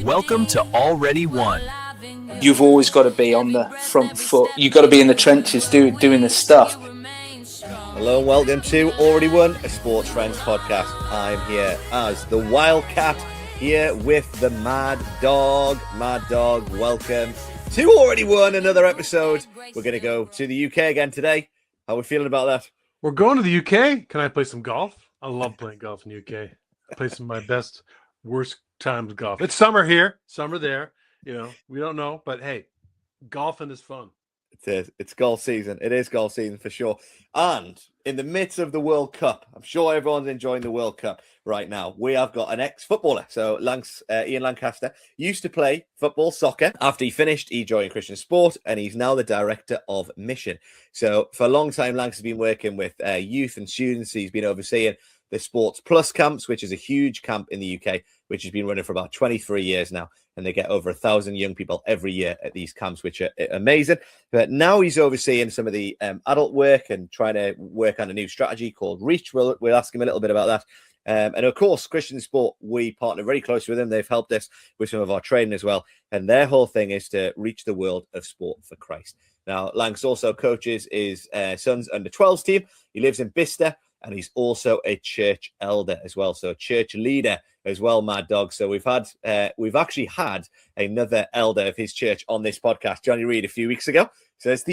Welcome to Already Won. You've always got to be on the front foot. You've got to be in the trenches doing the stuff. Hello and welcome to Already Won, a Sports Friends podcast. I'm here as the Wildcat, here with the Mad Dog. Mad Dog, welcome to Already Won, another episode. We're going to go to the UK again today. How are we feeling about that? We're going to the UK. Can I play some golf? I love playing golf in the UK. I play some of my best, worst times golf. It's summer here, summer there. You know, we don't know, but hey, golfing is fun. It is. It's golf season. It is golf season for sure. And in the midst of the World Cup, I'm sure everyone's enjoying the World Cup right now. We have got an ex-footballer. So Ian Lancaster used to play football, soccer. After he finished, he joined Christian Sport, and he's now the director of mission. So for a long time, Lancaster's been working with youth and students. He's been overseeing the Sports Plus camps, which is a huge camp in the UK, which has been running for about 23 years now. And they get over 1,000 young people every year at these camps, which are amazing. But now he's overseeing some of the adult work and trying to work on a new strategy called Reach. We'll ask him a little bit about that. And of course, Christian Sport, we partner very closely with them. They've helped us with some of our training as well. And their whole thing is to reach the world of sport for Christ. Now, Lanks also coaches his son's under-12s team. He lives in Bicester. And he's also a church elder as well. So a church leader as well, Mad Dog. So we've actually had another elder of his church on this podcast, Johnny Reid, a few weeks ago. So it's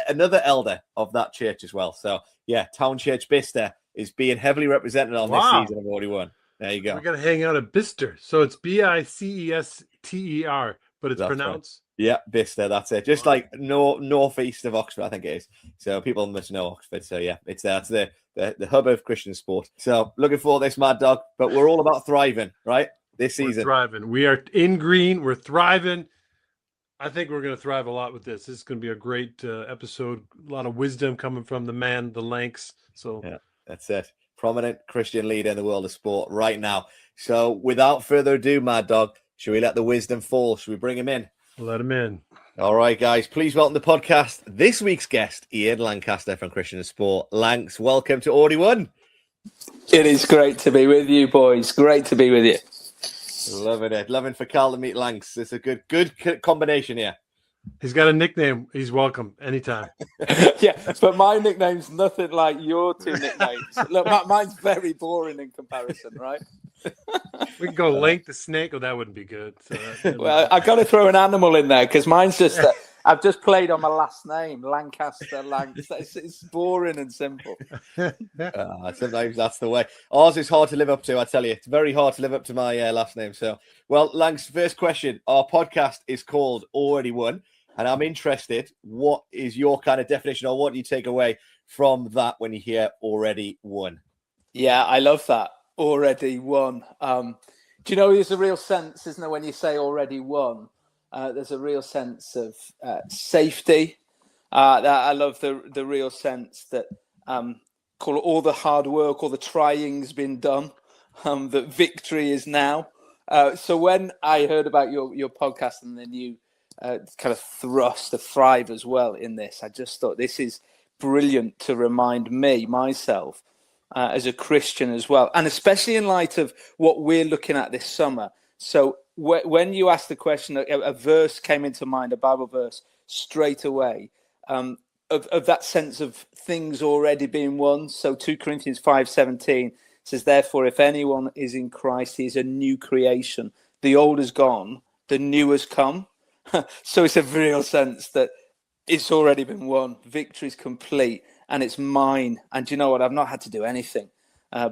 another elder of that church as well. So yeah, Town Church Bicester is being heavily represented on this season of Already Won. There you go. We're going to hang out at Bicester. So it's Bicester, but it's pronounced. Right. Yeah, Bicester, that's it. Just like northeast of Oxford, I think it is. So people must know Oxford. So yeah, it's there. It's the hub of Christian sport. So looking for this, Mad Dog. But we're all about thriving, right? This season. We're thriving. We are in green. We're thriving. I think we're going to thrive a lot with this. This is going to be a great episode. A lot of wisdom coming from the man, the Lanks. So yeah, that's it. Prominent Christian leader in the world of sport right now. So without further ado, Mad Dog, should we let the wisdom fall? Should we bring him in? Let him in. All right, guys. Please welcome the podcast. This week's guest, Ian Lancaster from Christian Sport. Lanks, welcome to Already Won. It is great to be with you, boys. Great to be with you. Loving it. Loving for Carl to meet Lanks. It's a good combination here. He's got a nickname. He's welcome anytime. Yeah, but my nickname's nothing like your two nicknames. Look, mine's very boring in comparison, right? We can go Lank the Snake. Oh, that wouldn't be good. So well, I got to throw an animal in there because mine's just I've just played on my last name, Lancaster. It's boring and simple. Sometimes that's the way. Ours is hard to live up to, I tell you. It's very hard to live up to my last name. So, well, Lanks, first question. Our podcast is called Already Won, and I'm interested. What is your kind of definition, or what do you take away from that when you hear Already Won? Yeah, I love that. Already won. Do you know there's a real sense, isn't there, when you say already won? There's a real sense of safety. That I love the real sense that call it all the hard work, all the trying's been done. That victory is now. So when I heard about your podcast and the new kind of thrust to thrive as well in this, I just thought this is brilliant to remind myself. As a Christian as well, and especially in light of what we're looking at this summer. So when you asked the question, a verse came into mind, a Bible verse straight away, of that sense of things already being won. So 2 Corinthians 5:17 says, therefore, if anyone is in Christ, he is a new creation. The old is gone, the new has come. So it's a real sense that it's already been won. Victory is complete. And it's mine. And you know what? I've not had to do anything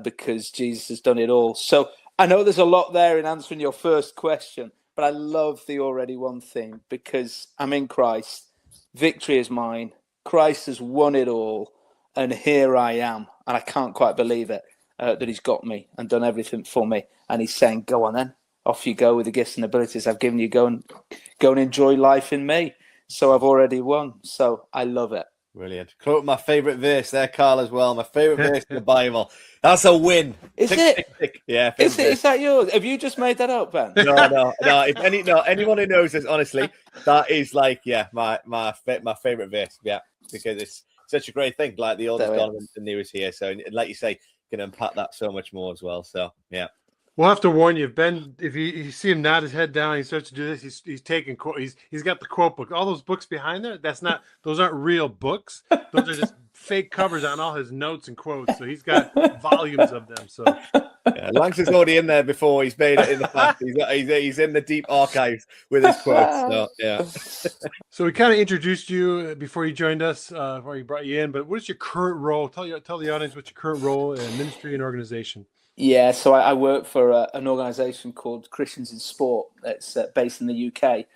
because Jesus has done it all. So I know there's a lot there in answering your first question, but I love the already won theme because I'm in Christ. Victory is mine. Christ has won it all. And here I am. And I can't quite believe it, that he's got me and done everything for me. And he's saying, go on then. Off you go with the gifts and abilities I've given you. Go and enjoy life in me. So I've already won. So I love it. Brilliant. Quote my favourite verse there, Carl, as well. My favourite verse in the Bible. That's a win. Is it? Tick. Yeah. Is that yours? Have you just made that up, Ben? No. Anyone who knows this, honestly, that is like, my favourite verse. Yeah, because it's such a great thing. Like the old is gone and the new is here. So, like you say, you can unpack that so much more as well. So, yeah. We'll have to warn you, Ben. If you see him nod his head down, he starts to do this. He's taking he's got the quote book. All those books behind there. Those aren't real books. Those are just fake covers on all his notes and quotes. So he's got volumes of them. So Yeah, Lancaster's already in there before. He's made it in the past. He's in the deep archives with his quotes. So, yeah. So we kind of introduced you before you joined us, before we brought you in. But what is your current role? Tell the audience what's your current role in ministry and organization. Yeah, so I work for an organisation called Christians in Sport that's based in the UK.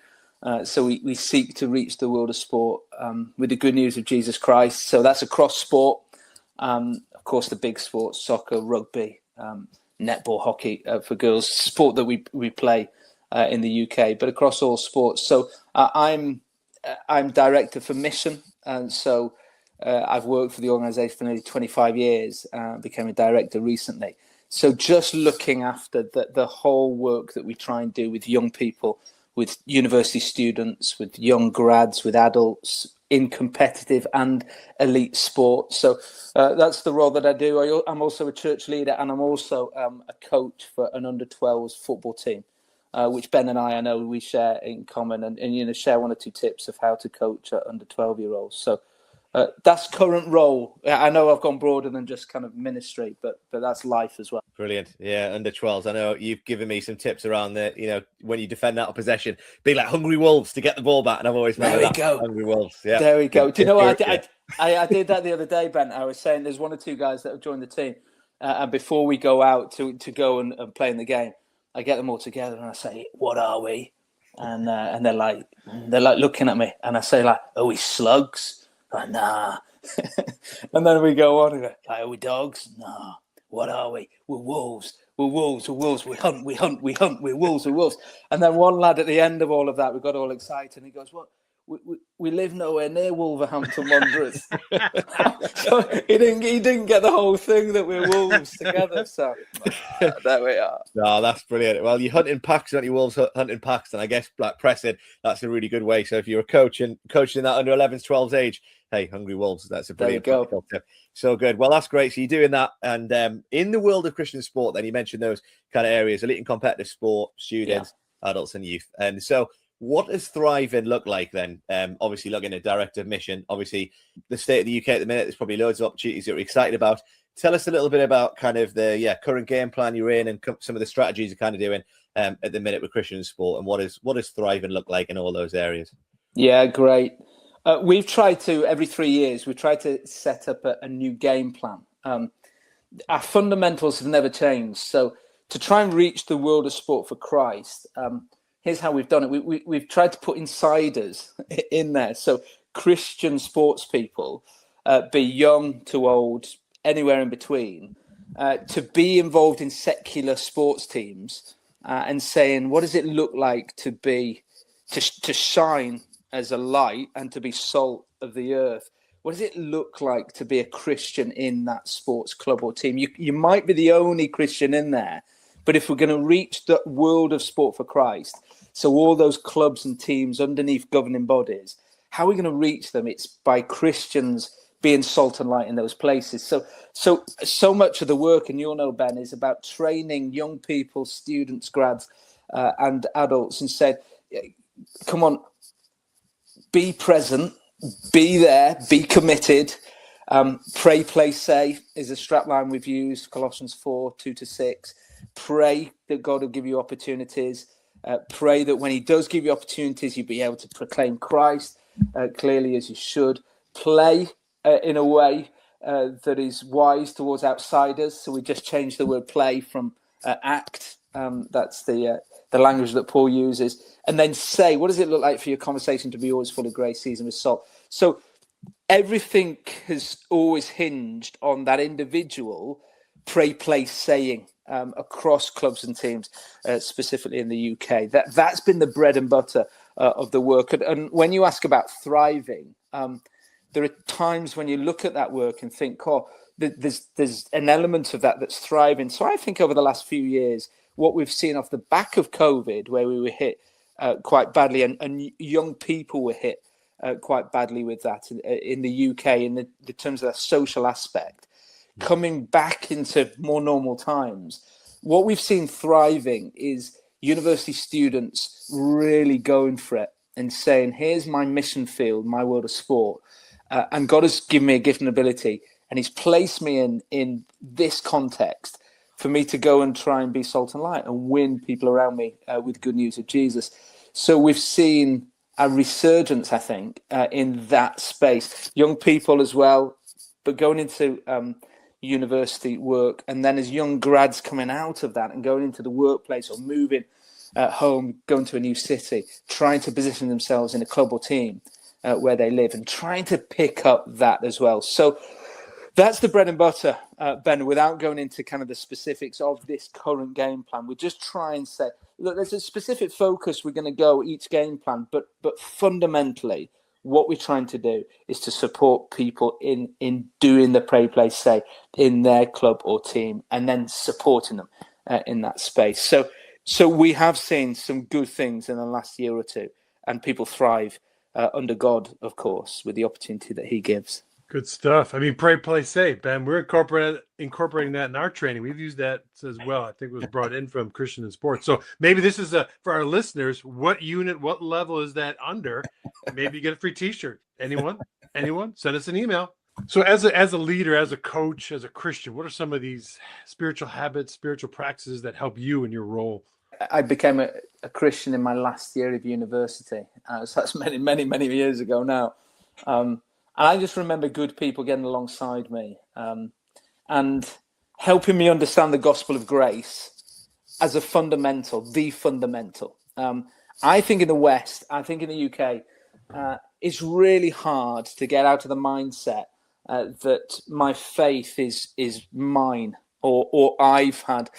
So we seek to reach the world of sport with the good news of Jesus Christ. So that's across sport. Of course, the big sports, soccer, rugby, netball, hockey for girls, sport that we play in the UK, but across all sports. So I'm director for mission. And so I've worked for the organisation for nearly 25 years, became a director recently. So just looking after the whole work that we try and do with young people, with university students, with young grads, with adults in competitive and elite sports. So that's the role that I do. I'm also a church leader, and I'm also a coach for an under-12s football team, which Ben and I know we share in common, and share one or two tips of how to coach under 12-year-olds. So that's current role. I know I've gone broader than just kind of ministry, but that's life as well. Brilliant. Yeah, under 12s. I know you've given me some tips around when you defend out of possession, be like hungry wolves to get the ball back. And I've always remembered that. Go. Hungry wolves. Yeah. There we go. Do you know what I did that the other day, Ben? I was saying there's one or two guys that have joined the team. And before we go out to go and play in the game, I get them all together and I say, "What are we?" And they're like looking at me, and I say like, "Are we slugs?" Like, nah. And then we go on and go, like, "Are we dogs?" Nah. "What are we?" "We're wolves. We're wolves. We're wolves. We hunt. We hunt. We hunt. We're wolves. We're wolves." And then one lad at the end of all of that, we got all excited. And he goes, "What? We live nowhere near Wolverhampton Wanderers." So he didn't get the whole thing that we're wolves together. So there we are. No, that's brilliant. Well, you hunt in packs, don't you? Wolves hunt in packs, and I guess like pressing, that's a really good way. So if you're a coaching that under 11s, 12s age, hey, hungry wolves, that's a brilliant tip. So good. Well, that's great. So you're doing that, and in the world of Christian sport, then you mentioned those kind of areas: elite and competitive sport, students, adults, and youth. And so, what does thriving look like then? Obviously, looking at director of mission, obviously the state of the UK at the minute, there's probably loads of opportunities that we're excited about. Tell us a little bit about kind of the current game plan you're in and some of the strategies you're kind of doing at the minute with Christian sport, and what does thriving look like in all those areas? Yeah, great. We've tried to, every 3 years, we try to set up a new game plan. Our fundamentals have never changed. So to try and reach the world of sport for Christ, here's how we've done it. We've tried to put insiders in there. So Christian sports people, be young to old, anywhere in between, to be involved in secular sports teams and saying, what does it look like to shine as a light and to be salt of the earth? What does it look like to be a Christian in that sports club or team? You might be the only Christian in there, but if we're going to reach the world of sport for Christ, so all those clubs and teams underneath governing bodies, how are we going to reach them? It's by Christians being salt and light in those places. So much of the work, and you'll know, Ben, is about training young people, students, grads, and adults, and said, come on, be present, be there, be committed. Pray, play, say is a strapline we've used, Colossians 4, 2-6. Pray that God will give you opportunities. Pray that when he does give you opportunities, you'll be able to proclaim Christ clearly as you should. Play in a way that is wise towards outsiders. So we just changed the word play from act. That's the language that Paul uses. And then say, what does it look like for your conversation to be always full of grace, seasoned with salt? So everything has always hinged on that individual pray, play, saying across clubs and teams, specifically in the UK. That's been the bread and butter of the work. And when you ask about thriving, there are times when you look at that work and think, oh, there's an element of that that's thriving. So I think over the last few years, what we've seen off the back of COVID, where we were hit quite badly, and young people were hit quite badly with that in the UK in the terms of that social aspect, coming back into more normal times, what we've seen thriving is university students really going for it and saying, here's my mission field, my world of sport. And God has given me a gift and ability, and he's placed me in this context for me to go and try and be salt and light and win people around me with good news of Jesus. So we've seen a resurgence, I think, in that space. Young people as well, but going into university work, and then as young grads coming out of that and going into the workplace or moving home, going to a new city, trying to position themselves in a club or team where they live and trying to pick up that as well. So that's the bread and butter, Ben, without going into kind of the specifics of this current game plan. We just try and say, look, there's a specific focus we're going to go each game plan, but fundamentally, what we're trying to do is to support people in doing the pray, play, say in their club or team, and then supporting them in that space. So we have seen some good things in the last year or two, and people thrive under God, of course, with the opportunity that he gives. Good stuff. I mean, pray, play, say, Ben. We're incorporating that in our training. We've used that as well. I think it was brought in from Christian in Sports. So maybe this is for our listeners. What unit, what level is that under? Maybe you get a free T-shirt. Anyone? Send us an email. So as a leader, as a coach, as a Christian, what are some of these spiritual habits, spiritual practices that help you in your role? I became a Christian in my last year of university. So that's many years ago now. And I just remember good people getting alongside me and helping me understand the gospel of grace as the fundamental. I think in the West, I think in the UK, it's really hard to get out of the mindset that my faith is mine or I've had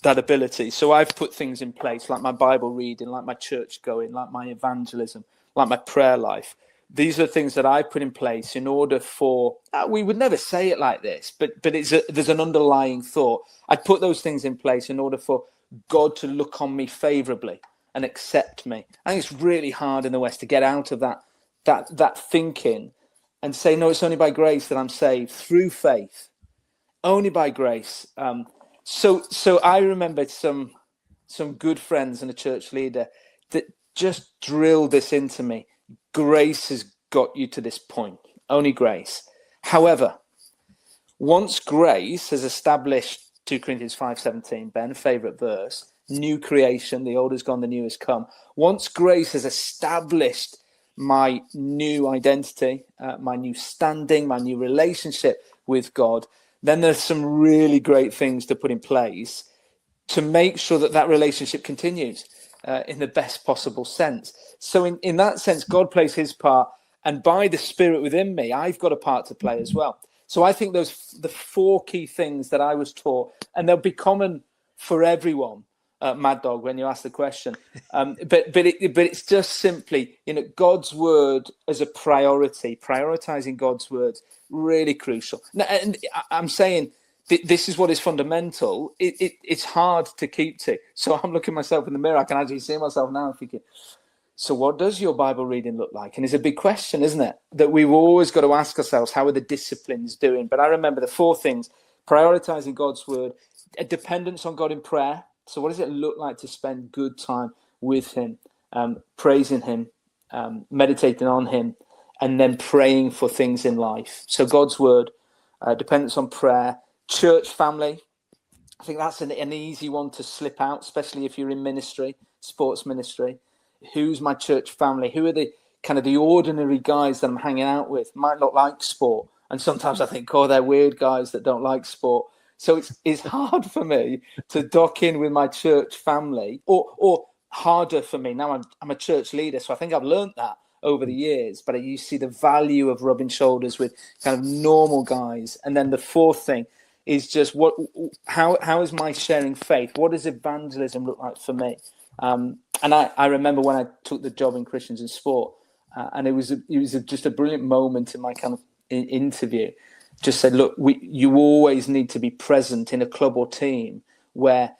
that ability. So I've put things in place like my Bible reading, like my church going, like my evangelism, like my prayer life. These are things that I put in place in order for, we would never say it like this, but there's an underlying thought. I'd put those things in place in order for God to look on me favorably and accept me. I think it's really hard in the West to get out of that thinking and say, no, it's only by grace that I'm saved, through faith, only by grace. So I remembered some good friends and a church leader that just drilled this into me. Grace has got you to this point, only grace. However, once grace has established 2 Corinthians 5:17, Ben, favorite verse, new creation, the old has gone, the new has come. Once grace has established my new identity, my new standing, my new relationship with God, then there's some really great things to put in place to make sure that relationship continues in the best possible sense. So in that sense, God plays his part, and by the Spirit within me, I've got a part to play as well. So I think the 4 key things that I was taught, and they'll be common for everyone, Mad Dog, when you ask the question. But it's just simply, God's word as a priority, prioritizing God's words, really crucial. Now, and I'm saying this is what is fundamental. It's hard to keep to. So I'm looking myself in the mirror. I can actually see myself now and thinking, so what does your Bible reading look like? And it's a big question, isn't it? That we've always got to ask ourselves, how are the disciplines doing? But I remember the 4 things: prioritizing God's word, a dependence on God in prayer. So what does it look like to spend good time with him, praising him, meditating on him, and then praying for things in life? So God's word, dependence on prayer, church family. I think that's an easy one to slip out, especially if you're in ministry, sports ministry. Who's my church family? Who are the kind of the ordinary guys that I'm hanging out with? Might not like sport. And sometimes I think, oh, they're weird guys that don't like sport. So it's hard for me to dock in with my church family, or harder for me. Now I'm a church leader, so I think I've learned that over the years. But you see the value of rubbing shoulders with kind of normal guys. And then the 4th thing is just how is my sharing faith? What does evangelism look like for me? And I remember when I took the job in Christians in Sport, and it was just a brilliant moment in my kind of interview. Just said, look, you always need to be present in a club or team where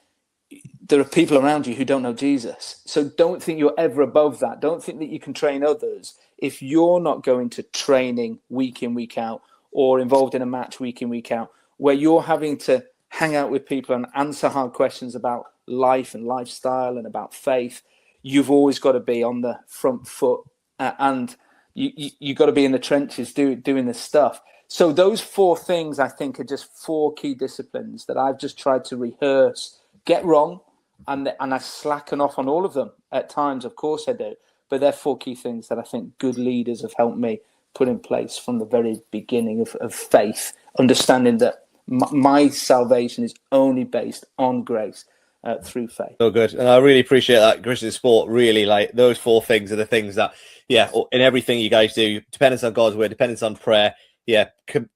there are people around you who don't know Jesus. So don't think you're ever above that. Don't think that you can train others if you're not going to training week in, week out, or involved in a match week in, week out, where you're having to hang out with people and answer hard questions about life and lifestyle and about faith, you've always got to be on the front foot, and you got to be in the trenches doing this stuff. So those 4 things, I think, are just 4 key disciplines that I've just tried to rehearse, get wrong, and I slacken off on all of them at times. Of course I do. But they're 4 key things that I think good leaders have helped me put in place from the very beginning of faith, understanding that my salvation is only based on grace through faith. So good. And I really appreciate that. Christian sport, really, like those 4 things are the things that, in everything you guys do, dependence on God's word, dependence on prayer,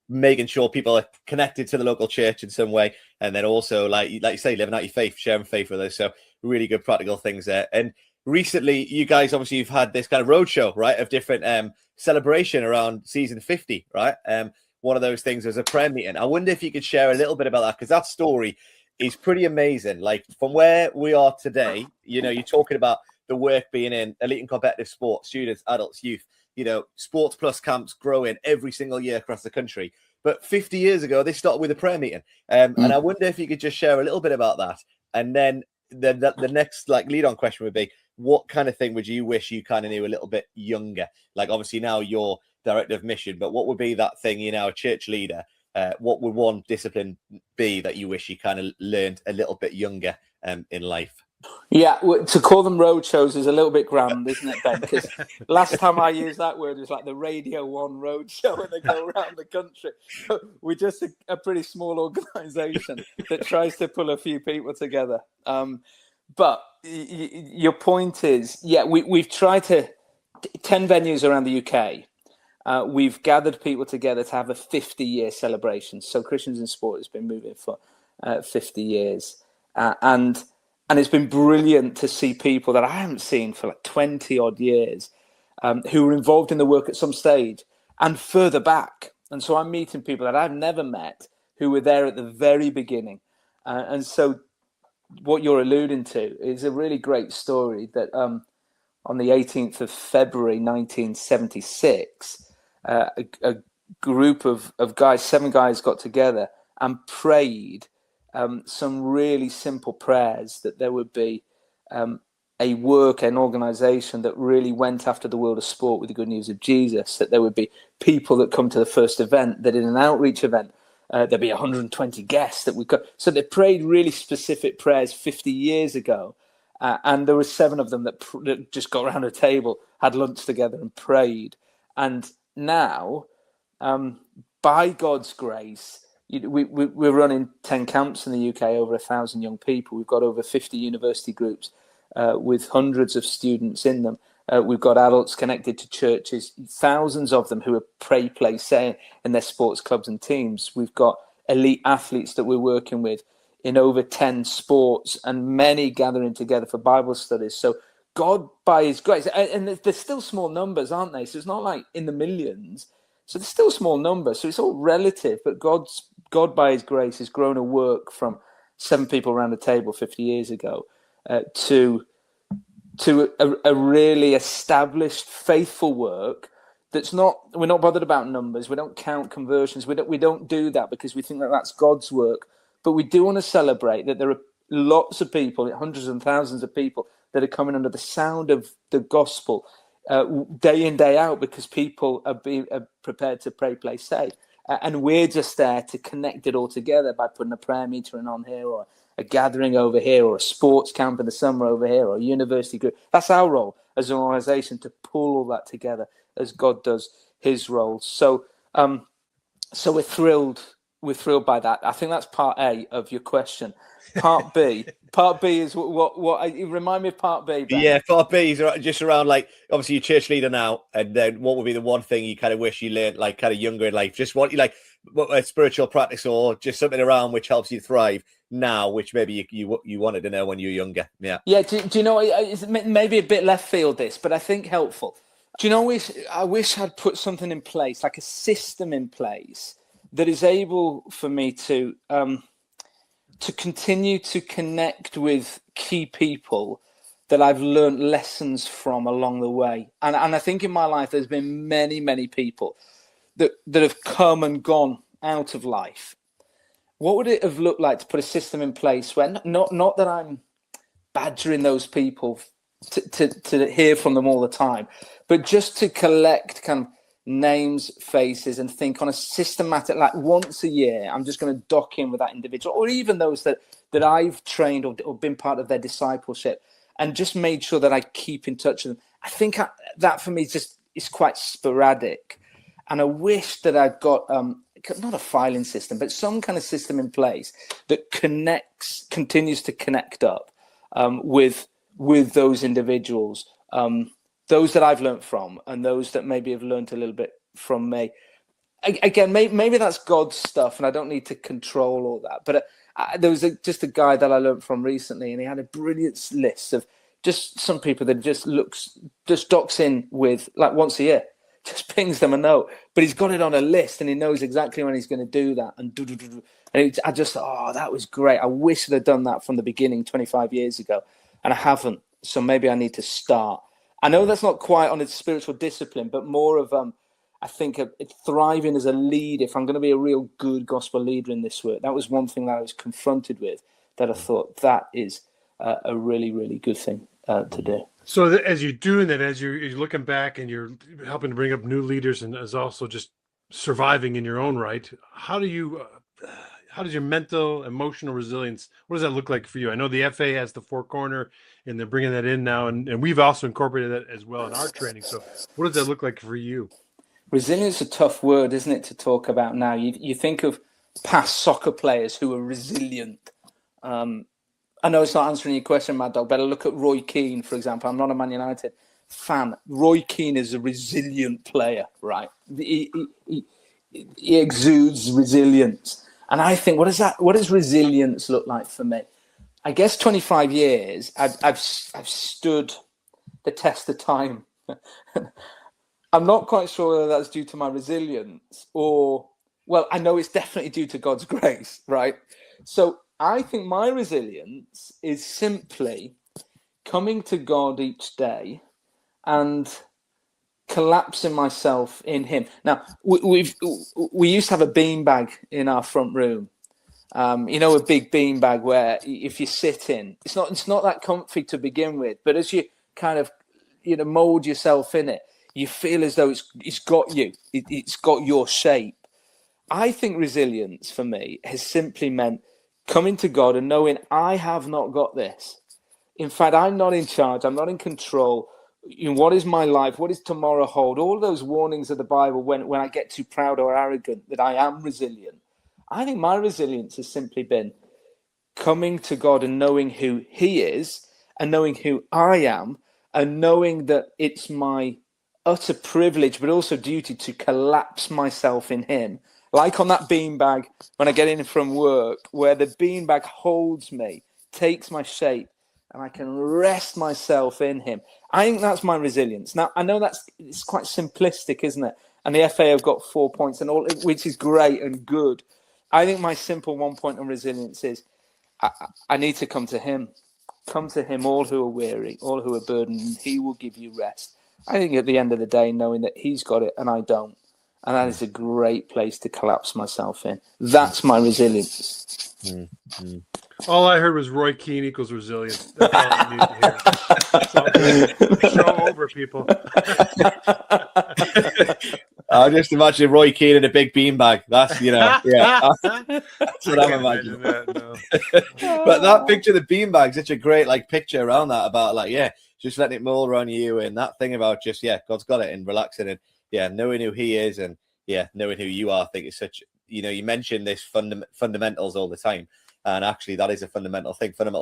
making sure people are connected to the local church in some way. And then also, like you say, living out your faith, sharing faith with us. So really good practical things there. And recently, you guys, obviously, you've had this kind of roadshow, right, of different celebration around season 50, right? One of those things was a prayer meeting. I wonder if you could share a little bit about that, because that story is pretty amazing. Like, from where we are today, you're talking about the work being in elite and competitive sport, students, adults, youth, sports plus camps growing every single year across the country. But 50 years ago, they started with a prayer meeting. And I wonder if you could just share a little bit about that. And then the next lead on question would be, what kind of thing would you wish you kind of knew a little bit younger? Like, obviously now you're director of mission, but what would be that thing, a church leader, what would one discipline be that you wish you kind of learned a little bit younger in life? Yeah, to call them road shows is a little bit grand, isn't it, Ben? Because last time I used that word, it was like the Radio 1 road show, and they go around the country. We're just a pretty small organisation that tries to pull a few people together. But your point is, we've tried 10 venues around the UK. We've gathered people together to have a 50-year celebration. So Christians in Sport has been moving for 50 years. And it's been brilliant to see people that I haven't seen for 20 odd years who were involved in the work at some stage and further back. And so I'm meeting people that I've never met who were there at the very beginning. And so what you're alluding to is a really great story that on the 18th of February 1976, a group of guys, 7 guys, got together and prayed some really simple prayers that there would be an organisation that really went after the world of sport with the good news of Jesus, that there would be people that come to the first event, that in an outreach event, there'd be 120 guests that we got. So they prayed really specific prayers 50 years ago. And there were 7 of them that just got around a table, had lunch together and prayed. And now, by God's grace, we're running 10 camps in the UK, over 1,000 young people. We've got over 50 university groups with hundreds of students in them. We've got adults connected to churches, thousands of them who are pray, play, say in their sports clubs and teams. We've got elite athletes that we're working with in over 10 sports, and many gathering together for Bible studies. So God, by his grace, and there's still small numbers, aren't they? So it's not like in the millions. So there's still small numbers. So it's all relative, but God, by his grace, has grown a work from 7 people around a table 50 years ago to a really established, faithful work that's we're not bothered about numbers. We don't count conversions. We don't do that because we think that that's God's work. But we do want to celebrate that there are lots of people, hundreds and thousands of people that are coming under the sound of the gospel day in, day out, because people are prepared to pray, play, say. And we're just there to connect it all together by putting a prayer meeting on here, or a gathering over here, or a sports camp in the summer over here, or a university group. That's our role as an organisation, to pull all that together as God does his role. So we're thrilled. We're thrilled by that. I think that's part A of your question. Part B. Part B is what remind me of part B, Ben. Yeah, part B is just around, obviously you're church leader now, and then what would be the one thing you kind of wish you learned, kind of younger in life? Just what you a spiritual practice, or just something around which helps you thrive now, which maybe you wanted to know when you were younger. Yeah. Do you know, it's maybe a bit left field this, but I think helpful. Do you know, I wish I'd put something in place, like a system in place that is able for me to continue to connect with key people that I've learned lessons from along the way. And I think in my life, there's been many, many people that have come and gone out of life. what would it have looked like to put a system in place when not that I'm badgering those people to hear from them all the time, but just to collect kind of names, faces, and think on a systematic, like once a year, I'm just going to dock in with that individual, or even those that I've trained or been part of their discipleship, and just made sure that I keep in touch with them. I think that for me is quite sporadic, and I wish that I'd got not a filing system, but some kind of system in place that continues to connect up with those individuals. Those that I've learned from, and those that maybe have learned a little bit from me. Again, maybe that's God's stuff, and I don't need to control all that. But there was just a guy that I learned from recently, and he had a brilliant list of just some people that just docks in with, like, once a year, just pings them a note. But he's got it on a list, and he knows exactly when he's going to do that. And I just thought, that was great. I wish I'd have done that from the beginning 25 years ago, and I haven't. So maybe I need to start. I know that's not quite on its spiritual discipline, but more of, I think, thriving as a lead. If I'm going to be a real good gospel leader in this work, that was one thing that I was confronted with, that I thought that is a really, really good thing to do. So as you're doing that, as you're looking back and you're helping to bring up new leaders, and as also just surviving in your own right, how does your mental, emotional resilience, what does that look like for you? I know the FA has the 4-corner, and they're bringing that in now, and we've also incorporated that as well in our training. So what does that look like for you? Resilience is a tough word, isn't it, to talk about now? You think of past soccer players who are resilient. I know it's not answering your question, Mad Dog, but I look at Roy Keane, for example. I'm not a Man United fan. Roy Keane is a resilient player, right? He exudes resilience. And I think, what does resilience look like for me? I guess 25 years, I've stood the test of time. I'm not quite sure whether that's due to my resilience or, well, I know it's definitely due to God's grace, right? So I think my resilience is simply coming to God each day and collapsing myself in Him. Now, we used to have a beanbag in our front room. A big beanbag where if you sit in, it's not that comfy to begin with, but as you kind of mold yourself in it, you feel as though it's got you, it's got your shape. I think resilience for me has simply meant coming to God and knowing I have not got this. In fact, I'm not in charge. I'm not in control. What is my life? What does tomorrow hold? All those warnings of the Bible when I get too proud or arrogant that I am resilient. I think my resilience has simply been coming to God and knowing who He is and knowing who I am and knowing that it's my utter privilege but also duty to collapse myself in Him. Like on that beanbag when I get in from work, where the beanbag holds me, takes my shape, and I can rest myself in Him. I think that's my resilience. Now, I know it's quite simplistic, isn't it? And the FA have got 4 points, and all, which is great and good. I think my simple 1 point on resilience is I need to come to Him. Come to Him, all who are weary, all who are burdened, and He will give you rest. I think at the end of the day, knowing that He's got it and I don't, and that is a great place to collapse myself in. That's my resilience. Mm-hmm. All I heard was Roy Keane equals resilience. That's all I need to hear. Show over, people. I just imagine Roy Keane in a big beanbag. That's, yeah. That's what I'm imagining. That, no. But that picture of the beanbag, such a great picture around that about just letting it mold around you, and that thing about just God's got it, and relaxing and knowing who He is and knowing who you are. I think it's such you mention this fundamentals all the time. And actually, that is a fundamental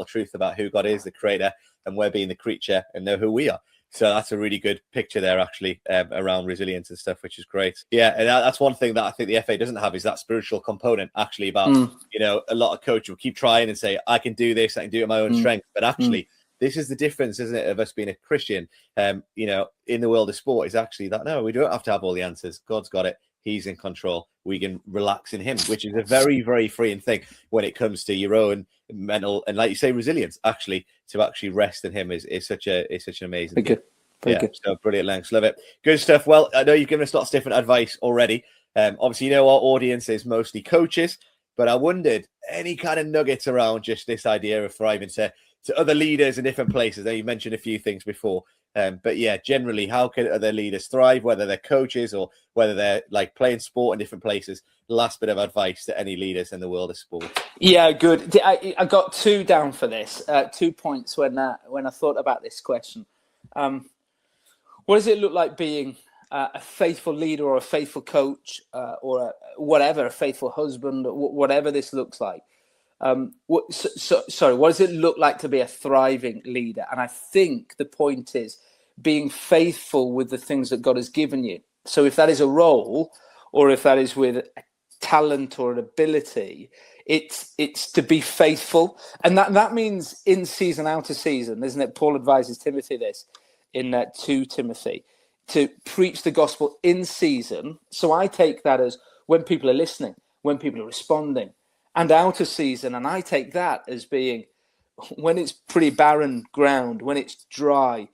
truth about who God is, the creator, and we're being the creature and know who we are. So that's a really good picture there, actually, around resilience and stuff, which is great. Yeah, and that's one thing that I think the FA doesn't have, is that spiritual component, actually, about, a lot of coaches will keep trying and say, I can do this, I can do it in my own strength. But actually, this is the difference, isn't it, of us being a Christian, in the world of sport, is actually that, no, we don't have to have all the answers. God's got it. He's in control. We can relax in Him, which is a very, very freeing thing when it comes to your own mental and, like you say, resilience. Actually, to actually rest in Him is such an amazing thing. Very good. So brilliant, Lanks. Love it. Good stuff. Well, I know you've given us lots of different advice already. Obviously, our audience is mostly coaches. But I wondered any kind of nuggets around just this idea of thriving to other leaders in different places. Now, you mentioned a few things before. But yeah, generally, how can other leaders thrive, whether they're coaches or whether they're like playing sport in different places? Last bit of advice to any leaders in the world of sport. Yeah, good. I got 2 down for this, 2 points when I thought about this question. What does it look like being a faithful leader or a faithful coach or a faithful husband, whatever this looks like? What does it look like to be a thriving leader? And I think the point is being faithful with the things that God has given you. So if that is a role, or if that is with a talent or an ability, it's to be faithful. And that means in season, out of season, isn't it? Paul advises Timothy this in 2 Timothy, to preach the gospel in season. So I take that as when people are listening, when people are responding, and out of season. And I take that as being when it's pretty barren ground, when it's dry,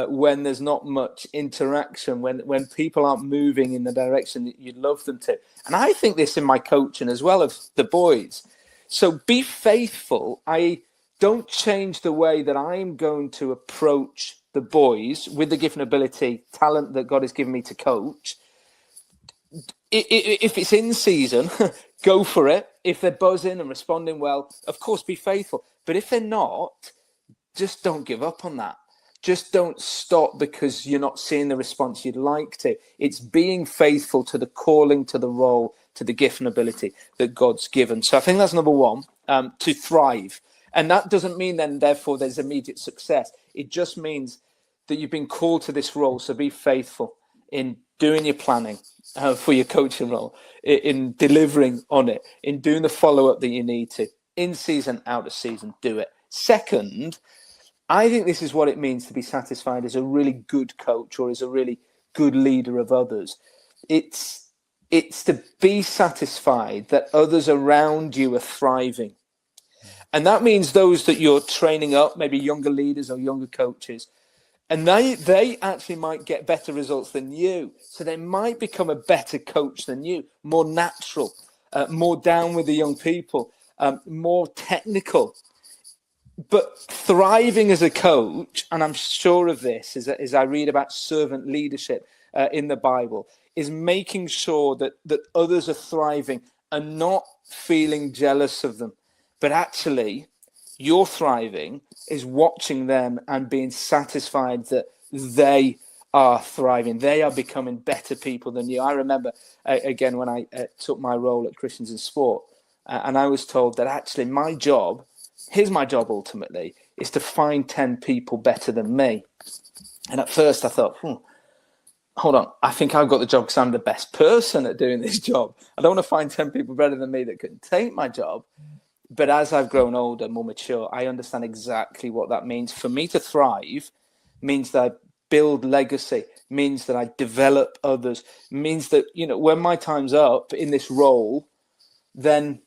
when there's not much interaction, when people aren't moving in the direction that you'd love them to. And I think this in my coaching as well of the boys. So be faithful. I don't change the way that I'm going to approach the boys with the gift and ability, talent that God has given me to coach. If it's in season, go for it. If they're buzzing and responding well, of course, be faithful. But if they're not, just don't give up on that. Just don't stop because you're not seeing the response you'd like to. It's being faithful to the calling, to the role, to the gift and ability that God's given. So I think that's number 1, to thrive. And that doesn't mean then, therefore, there's immediate success. It just means that you've been called to this role. So be faithful in doing your planning for your coaching role, in delivering on it, in doing the follow-up that you need to. In season, out of season, do it. Second, I think this is what it means to be satisfied as a really good coach or as a really good leader of others. It's to be satisfied that others around you are thriving. And that means those that you're training up, maybe younger leaders or younger coaches, and they actually might get better results than you. So they might become a better coach than you, more natural, more down with the young people, more technical. But thriving as a coach, and I'm sure of this as I read about servant leadership in the Bible, is making sure that others are thriving and not feeling jealous of them. But actually, your thriving is watching them and being satisfied that they are thriving. They are becoming better people than you. I remember, again, when I took my role at Christians in Sport, and I was told that actually my job, here's my job ultimately, is to find 10 people better than me. And at first I thought, hold on, I think I've got the job because I'm the best person at doing this job. I don't want to find 10 people better than me that could take my job. But as I've grown older, more mature, I understand exactly what that means. For me to thrive means that I build legacy, means that I develop others, means that, when my time's up in this role, then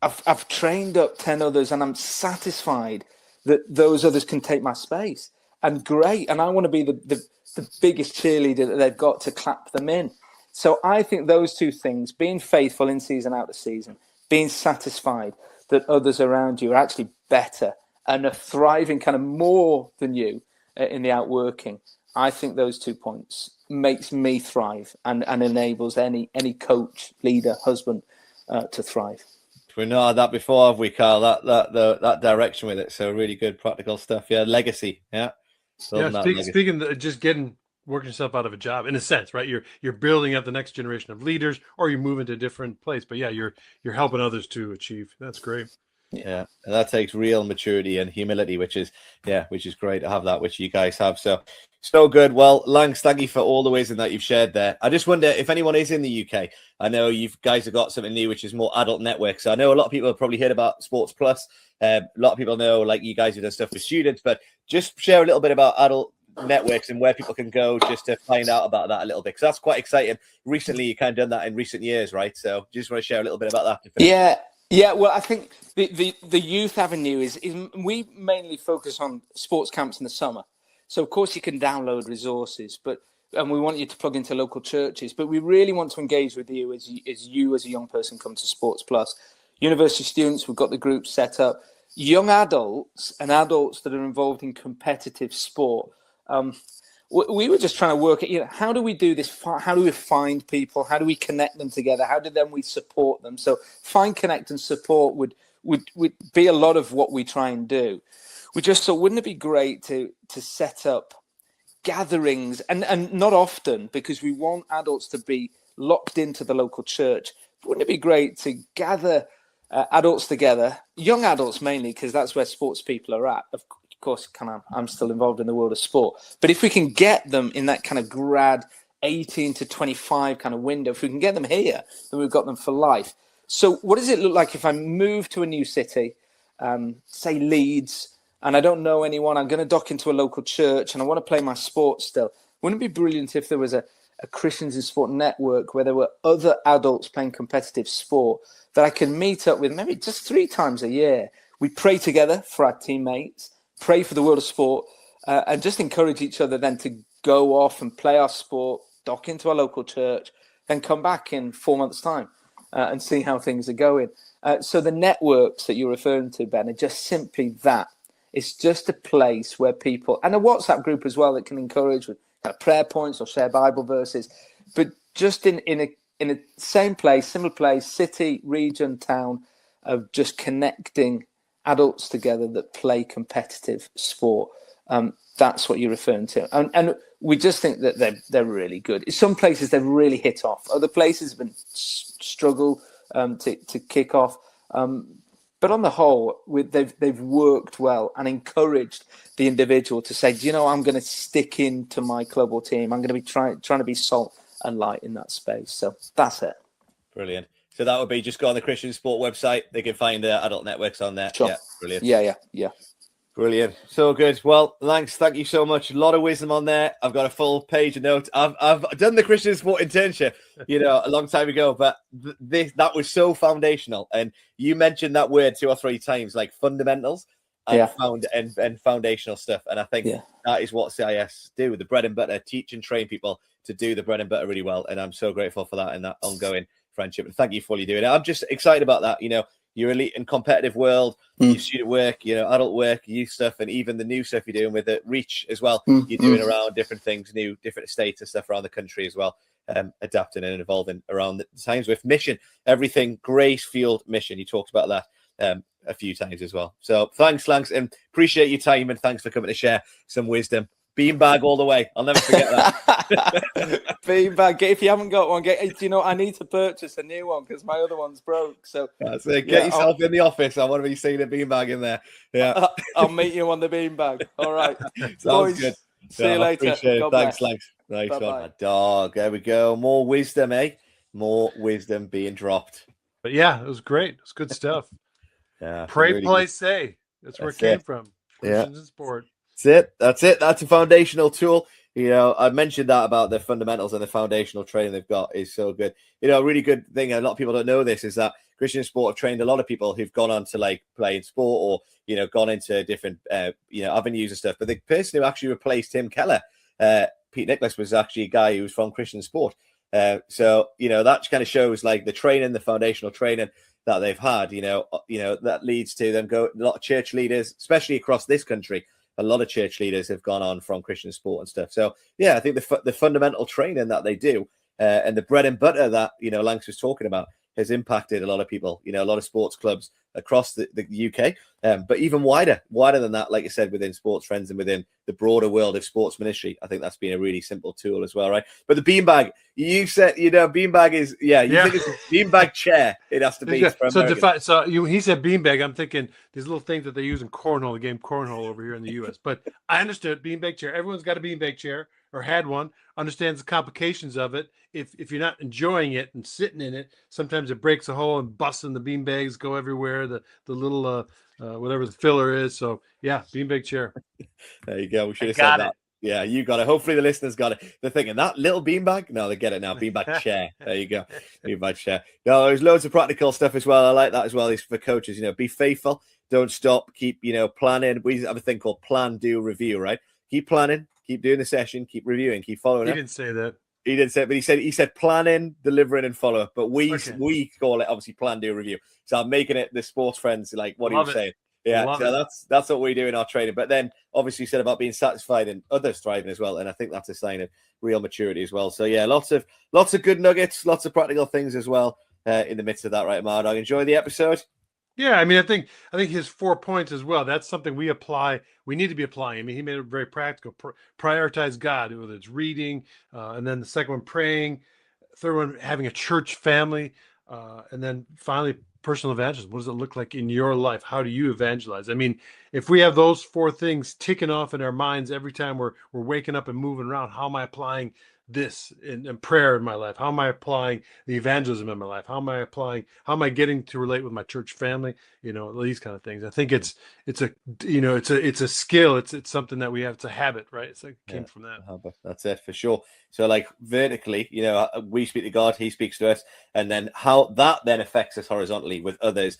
I've trained up 10 others and I'm satisfied that those others can take my space. And great. And I want to be the biggest cheerleader that they've got to clap them in. So I think those 2 things, being faithful in season, out of season, being satisfied that others around you are actually better and are thriving kind of more than you in the outworking. I think those 2 points makes me thrive and enables any coach, leader, husband to thrive. We know that before, have we, Carl? That direction with it. So really good practical stuff. Yeah, legacy. Yeah. Speaking of just working yourself out of a job in a sense, right? You're building up the next generation of leaders, or you're moving to a different place. But yeah, you're helping others to achieve. That's great. Yeah, and that takes real maturity and humility, which is great to have that, which you guys have. So good. Well, Langs, thank you for all the wisdom that you've shared there. I just wonder if anyone is in the UK. I know you guys have got something new, which is more adult network. So I know a lot of people have probably heard about Sports Plus. A lot of people know, like, you guys have done stuff with students, but just share a little bit about adult networks and where people can go just to find out about that a little bit, because that's quite exciting. Recently, you kind of done that in recent years, right? So just want to share a little bit about that. Yeah. Well, I think the youth avenue is we mainly focus on sports camps in the summer. So of course you can download resources, but and we want you to plug into local churches, but we really want to engage with you as a young person come to Sports Plus. University students, we've got the group set up. Young adults and adults that are involved in competitive sport. We were just trying to work at, how do we do this? How do we find people? How do we connect them together? How do then we support them? So find, connect, and support would be a lot of what we try and do. We just thought, wouldn't it be great to set up gatherings, and not often, because we want adults to be locked into the local church. Wouldn't it be great to gather adults together, young adults mainly, because that's where sports people are at. Of course, I'm still involved in the world of sport, but if we can get them in that kind of grad 18 to 25 kind of window, if we can get them here, then we've got them for life. So what does it look like if I move to a new city, say Leeds, and I don't know anyone, I'm going to dock into a local church and I want to play my sport still? Wouldn't it be brilliant if there was a Christians in Sport network where there were other adults playing competitive sport that I can meet up with maybe just 3 times a year? We pray together for our teammates, pray for the world of sport, and just encourage each other then to go off and play our sport, dock into our local church, then come back in 4 months' time and see how things are going. So the networks that you're referring to, Ben, are just simply that. It's just a place where people, and a WhatsApp group as well that can encourage with kind of prayer points or share Bible verses, but just in a same place, similar place, city, region, town, of just connecting adults together that play competitive sport. That's what you're referring to. And we just think that they're really good. In some places they've really hit off. Other places have been struggle to kick off. But on the whole, they've worked well and encouraged the individual to say, do you know, I'm going to stick into my club or team. I'm going to be trying to be salt and light in that space. So that's it. Brilliant. So that would be just go on the Christian Sport website. They can find adult networks on there. Sure. Yeah, brilliant. Yeah. Brilliant. So good. Well, Lanks, thank you so much. A lot of wisdom on there. I've got a full page of notes. I've done the Christian Sport internship, a long time ago, but that was so foundational. And you mentioned that word 2 or 3 times, like fundamentals and foundational stuff. And I think that is what CIS do, the bread and butter, teach and train people to do the bread and butter really well. And I'm so grateful for that and that ongoing friendship. And thank you for all you're doing. I'm just excited about that. Your elite and competitive world, your student work, adult work, youth stuff, and even the new stuff you're doing with the Reach as well. You're doing around different things, different estates and stuff around the country as well, adapting and evolving around the times with mission, everything grace-fueled mission. You talked about that a few times as well. So thanks, Lanks, and appreciate your time, and thanks for coming to share some wisdom. Beanbag all the way. I'll never forget that. Beanbag. If you haven't got one, I need to purchase a new one because my other one's broke. So that's it. Get yourself in the office. I want to be seeing a beanbag in there. Yeah. I'll meet you on the beanbag. All right. Sounds Boys, good. See you later. Appreciate it. Thanks, Lanks. Nice one, my dog. There we go. More wisdom, More wisdom being dropped. But yeah, it was great. It's good stuff. Yeah. Pray, really play, good. say. That's where it came from. Christians in sport. That's it. That's a foundational tool. I mentioned that about the fundamentals and the foundational training they've got is so good. A really good thing, a lot of people don't know this, is that Christian Sport have trained a lot of people who've gone on to play in sport or, gone into different, avenues and stuff. But the person who actually replaced Tim Keller, Pete Nicholas, was actually a guy who was from Christian Sport. So, that kind of shows the training, the foundational training that they've had, that leads to them a lot of church leaders, especially across this country. A lot of church leaders have gone on from Christian Sport and stuff. So, I think the fundamental training that they do and the bread and butter that, Lanks was talking about has impacted a lot of people, a lot of sports clubs across the UK, but even wider than that, like I said, within Sports Friends and within the broader world of sports ministry. I think that's been a really simple tool as well, right? But the beanbag, you said, beanbag is, think it's a beanbag chair. It has to be. He said beanbag. I'm thinking these little things that they use in cornhole, the game cornhole over here in the US. But I understood beanbag chair. Everyone's got a beanbag chair or had one, understands the complications of it. If you're not enjoying it and sitting in it, sometimes it breaks a hole and busts and the beanbags go everywhere. The little whatever the filler is. So beanbag chair. There you go. We should have said that. Yeah, you got it. Hopefully the listeners got it. They're thinking that little beanbag. No, they get it now. Beanbag chair. There you go. Beanbag chair. No, there's loads of practical stuff as well. I like that as well. Is for coaches. Be faithful. Don't stop. Keep planning. We have a thing called plan, do, review. Right. Keep planning. keep doing the session, keep reviewing, keep following He up. didn't say that. He didn't say, but he said planning, delivering, and follow up. But we call it obviously plan, do, review. So I'm making it the sports friends like what he was saying. Yeah, so that's what we do in our training. But then obviously you said about being satisfied and others thriving as well, and I think that's a sign of real maturity as well. So yeah, lots of good nuggets, lots of practical things as well in the midst of that, right, Mardog? Enjoy the episode. Yeah, I mean, I think his 4 points as well. That's something we apply. We need to be applying. I mean, he made it very practical. Prioritize God, whether it's reading, and then the second one, praying. Third one, having a church family, and then finally, personal evangelism. What does it look like in your life? How do you evangelize? I mean, if we have those 4 things ticking off in our minds every time we're waking up and moving around, how am I applying this in prayer in my life? How am I applying the evangelism in my life? How am I getting to relate with my church family? These kind of things. I think it's a skill. It's something that we have. It's a habit, right? It came from that. That's it for sure. So like vertically, we speak to God, he speaks to us, and then how that then affects us horizontally with other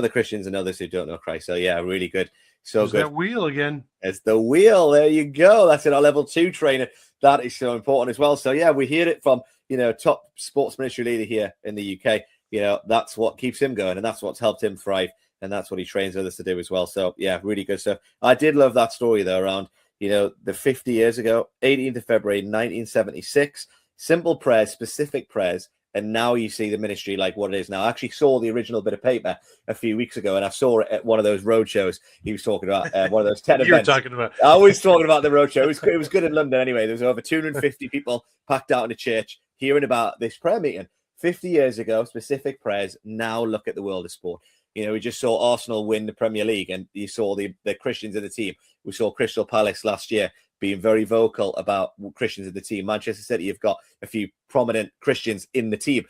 Christians and others who don't know Christ. So yeah, really good. So There's good. That wheel again. It's the wheel. There you go. That's in our level 2 training. That is so important as well. So yeah, we hear it from top sports ministry leader here in the UK. That's what keeps him going, and that's what's helped him thrive, and that's what he trains others to do as well. So yeah, really good stuff. I did love that story though around the 50 years ago, 18th of February 1976. Simple prayers, specific prayers. And now you see the ministry like what it is now. I actually saw the original bit of paper a few weeks ago, and I saw it at one of those road shows. He was talking about one of those 10 events. You were talking about. I was talking about the road show. It was good in London anyway. There was over 250 people packed out in a church hearing about this prayer meeting. 50 years ago, specific prayers. Now look at the world of sport. We just saw Arsenal win the Premier League, and you saw the Christians in the team. We saw Crystal Palace last year being very vocal about Christians in the team. Manchester City, you've got a few prominent Christians in the team.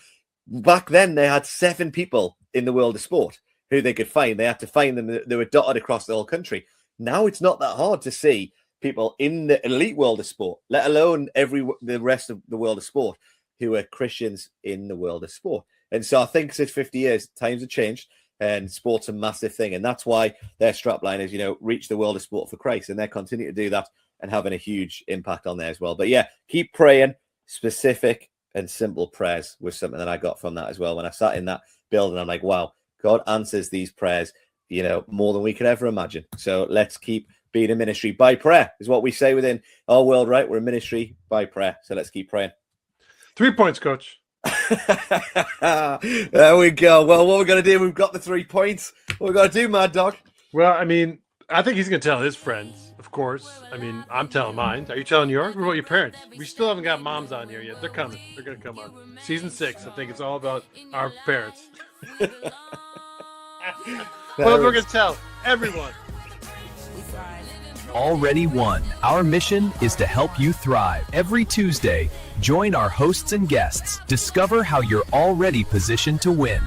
Back then, they had 7 people in the world of sport who they could find. They had to find them. They were dotted across the whole country. Now it's not that hard to see people in the elite world of sport, let alone the rest of the world of sport, who are Christians in the world of sport. And so I think since 50 years, times have changed, and sport's a massive thing. And that's why their strapline is, reach the world of sport for Christ. And they're continuing to do that and having a huge impact on there as well. But yeah, keep praying. Specific and simple prayers was something that I got from that as well. When I sat in that building, I'm like, wow, God answers these prayers, more than we could ever imagine. So let's keep being a ministry by prayer is what we say within our world, right? We're a ministry by prayer. So let's keep praying. 3 points, coach. There we go. Well, what we're going to do, we've got the 3 points. What we're going to do, Mad Dog? Well, I mean, I think he's going to tell his friends, of course. I mean, I'm telling mine. Are you telling yours? What about your parents? We still haven't got moms on here yet. They're coming. They're going to come on. Season 6, I think it's all about our parents. Well, we're going to tell everyone. Already Won. Our mission is to help you thrive. Every Tuesday, join our hosts and guests. Discover how you're already positioned to win.